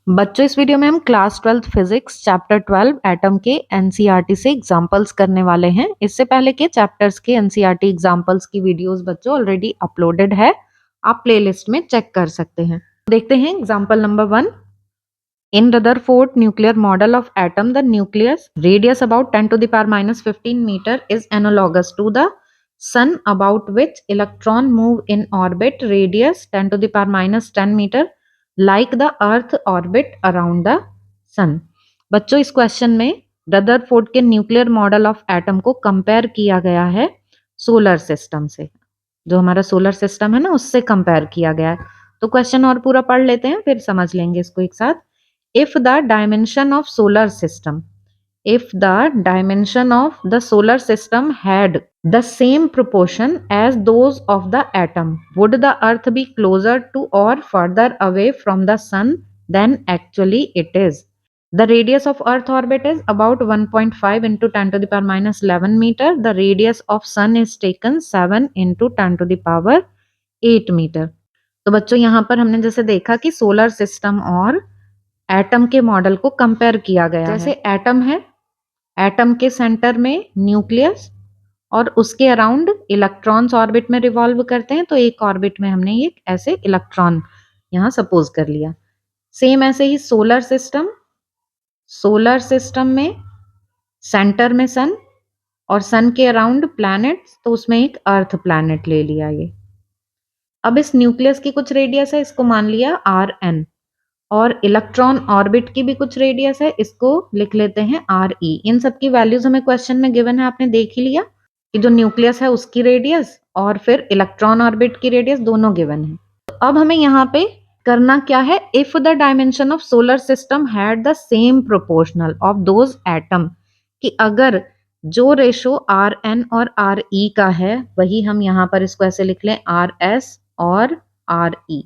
बच्चों इस वीडियो में हम क्लास 12 फिजिक्स चैप्टर 12 एटम के एनसीईआरटी से एग्जांपल्स करने वाले हैं। इससे पहले के चैप्टर्स के एनसीईआरटी एग्जांपल्स की वीडियोस बच्चों ऑलरेडी अपलोडेड है, आप प्लेलिस्ट में चेक कर सकते हैं। देखते हैं example number 1। In Rutherford nuclear model of atom, the nucleus radius about 10 to the power minus 15 meter is analogous to the sun, about which electron move in orbit radius 10 to the power minus 10 meter like the earth orbit around the sun। बच्चों इस question में Rutherford के nuclear model of atom को compare किया गया है solar system से। जो हमारा सोलर सिस्टम है ना, उससे कंपेयर किया गया है। तो क्वेश्चन और पूरा पढ़ लेते हैं, फिर समझ लेंगे इसको एक साथ। if the dimension of solar system if the dimension of the solar system had the same proportion as those of the atom, would the earth be closer to or further away from the sun than actually it is? The radius of earth orbit is about 1.5 into 10 to the power minus 11 meter. The radius of sun is taken 7 into 10 to the power 8 मीटर। तो बच्चों यहाँ पर हमने जैसे देखा कि solar system और एटम के मॉडल को कंपेयर किया गया है। जैसे एटम है, एटम के सेंटर में न्यूक्लियस और उसके अराउंड इलेक्ट्रॉन्स ऑर्बिट में रिवॉल्व करते हैं। तो एक ऑर्बिट में हमने ये ऐसे इलेक्ट्रॉन यहाँ सपोज कर लिया। सेम ऐसे ही सोलर सिस्टम में सेंटर में सन और सन के अराउंड प्लैनेट्स, तो उसमें एक अर्थ प्लैनेट ले लिया ये। अब इस न्यूक्लियस की कुछ रेडियस है, इसको मान लिया Rn, और इलेक्ट्रॉन ऑर्बिट की भी कुछ रेडियस है, इसको लिख लेते हैं Re। इन सब की वैल्यूज हमें क्वेश्चन में गिवन है, आपने देख ही लिया कि जो न्यूक्लियस है उसकी रेडियस और फिर इलेक्ट्रॉन ऑर्बिट की रेडियस दोनों गिवन है। तो अब हमें यहाँ पे करना क्या है, if the dimension of solar system had the same proportional of those atom, कि अगर जो रेशो Rn और Re का है वही हम यहाँ पर इसको ऐसे लिख लें Rs और Re।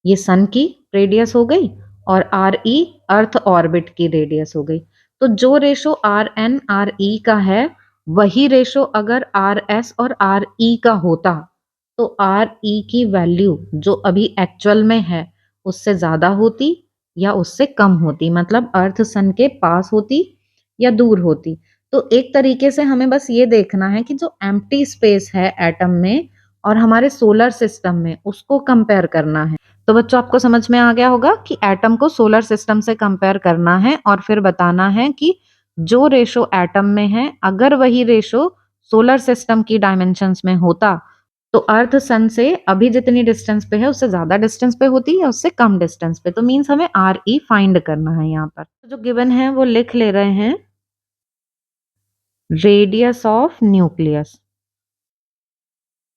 ये सन की रेडियस हो गई और Re अर्थ ऑर्बिट की रेडियस हो गई। तो जो रेशो Rn Re का है वही रेशो अगर Rs और Re का होता तो Re की वैल्यू जो अभी एक्चुअल में है उससे ज्यादा होती या उससे कम होती, मतलब अर्थ सन के पास होती या दूर होती। तो एक तरीके से हमें बस ये देखना है कि जो एम्प्टी स्पेस है एटम में और हमारे सोलर सिस्टम में उसको कंपेयर करना है। तो बच्चों आपको समझ में आ गया होगा कि एटम को सोलर सिस्टम से कंपेयर करना है और फिर बताना है कि जो रेशो एटम में है अगर वही रेशो सोलर सिस्टम की डायमेंशंस में होता तो अर्थ सन से अभी जितनी डिस्टेंस पे है उससे ज्यादा डिस्टेंस पे होती या उससे कम डिस्टेंस पे। तो मीन्स हमें Re फाइंड करना है। यहाँ पर जो गिवन है वो लिख ले रहे हैं रेडियस ऑफ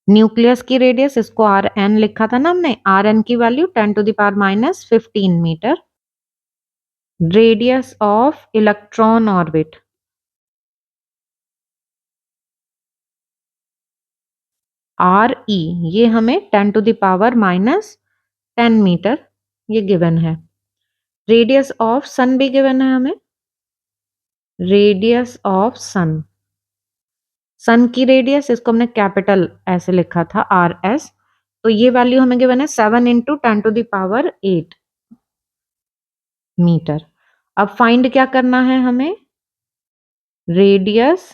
न्यूक्लियस की रेडियस, इसको Rn लिखा था ना हमने, Rn की value 10 to the power minus 15 meter. Radius of electron orbit Re, ये हमें 10 to the power minus 10 meter ये गिवन है। रेडियस ऑफ सन भी गिवन है हमें, रेडियस ऑफ सन की रेडियस, इसको हमने कैपिटल ऐसे लिखा था Rs। तो ये वैल्यू हमें गिवन है 7 into 10 to the power 8 meter. अब फाइंड क्या करना है हमें, रेडियस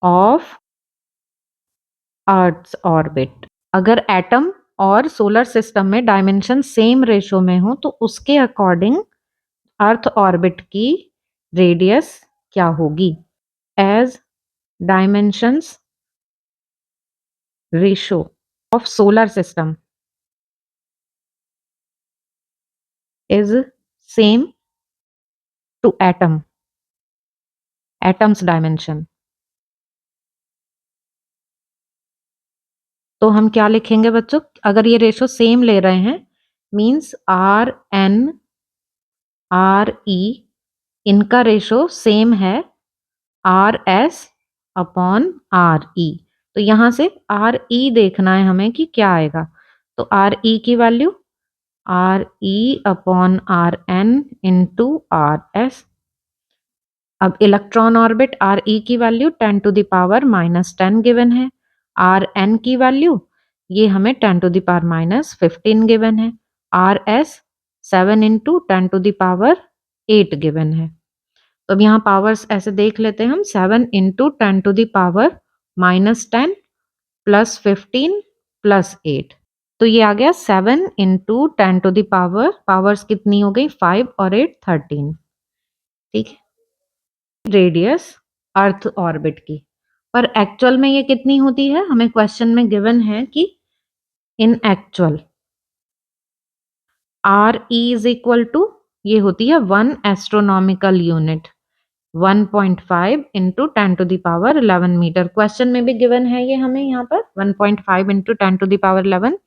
ऑफ अर्थ ऑर्बिट। अगर एटम और सोलर सिस्टम में डायमेंशन सेम रेशो में हो तो उसके अकॉर्डिंग अर्थ ऑर्बिट की रेडियस क्या होगी। As dimensions ratio of solar system is same to atoms dimension, तो हम क्या लिखेंगे बच्चों, अगर ये रेशो सेम ले रहे हैं मींस Rn Re इनका रेशो सेम है Rs अपॉन Re। तो यहां से Re देखना है हमें कि क्या आएगा। तो Re की value Re upon Rn into Rs। अब इलेक्ट्रॉन ऑर्बिट Re की value 10 to the power minus 10 given है, Rn की वैल्यू ये हमें 10 to the power minus 15 given है, Rs 7 इंटू 10⁸ गिवन है। तो अब यहाँ पावर्स ऐसे देख लेते हैं हम, 7 इंटू 10⁻−10 प्लस 15 प्लस 8। तो ये आ गया 7 इंटू 10⁻, पावर्स कितनी हो गई 5 और 8 13। ठीक है, रेडियस अर्थ ऑर्बिट की। पर एक्चुअल में ये कितनी होती है, हमें क्वेश्चन में गिवन है कि in actual R E is equal to, ये होती है 1 astronomical unit, 1.5 into 10⁻11 meter. Question में भी गिवन है ये हमें यहाँ पर 1.5 इंटू 10⁻11।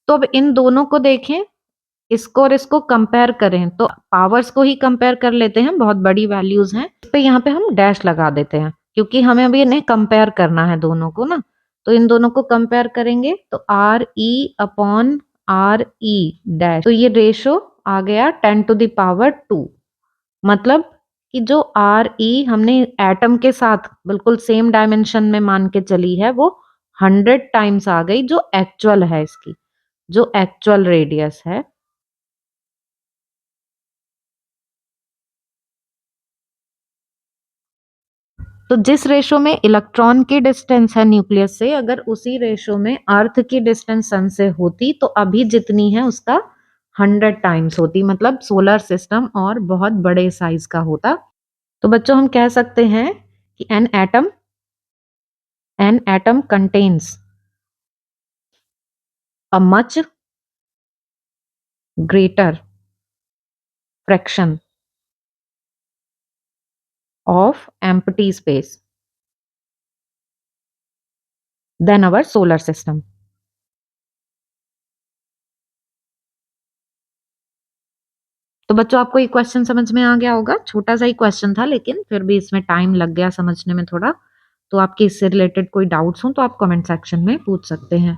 तो अब इन दोनों को देखें, इसको और इसको कंपेयर करें, तो पावर्स को ही कंपेयर कर लेते हैं, बहुत बड़ी वैल्यूज हैं। इस पे यहाँ पे हम डैश लगा देते हैं क्योंकि हमें अभी इन्हें कंपेयर करना है दोनों को ना। तो इन दोनों को कंपेयर करेंगे तो R E upon R E dash, तो ये रेशो आ गया 10⁻²। मतलब कि जो आर ई हमने एटम के साथ बिल्कुल सेम डायमेंशन में मान के चली है, वो 100 टाइम्स आ गई जो एक्चुअल है इसकी, जो एक्चुअल रेडियस है। तो जिस रेशो में इलेक्ट्रॉन की डिस्टेंस है न्यूक्लियस से, अगर उसी रेशो में अर्थ की डिस्टेंस सन से होती तो अभी जितनी है उसका 100 टाइम्स होती, मतलब सोलर सिस्टम और बहुत बड़े साइज का होता। तो बच्चों हम कह सकते हैं कि an atom contains a much greater fraction of empty space than our solar system. तो बच्चों आपको ये क्वेश्चन समझ में आ गया होगा, छोटा सा ही क्वेश्चन था लेकिन फिर भी इसमें टाइम लग गया समझने में थोड़ा। तो आपके इससे रिलेटेड कोई डाउट्स हो तो आप कमेंट सेक्शन में पूछ सकते हैं।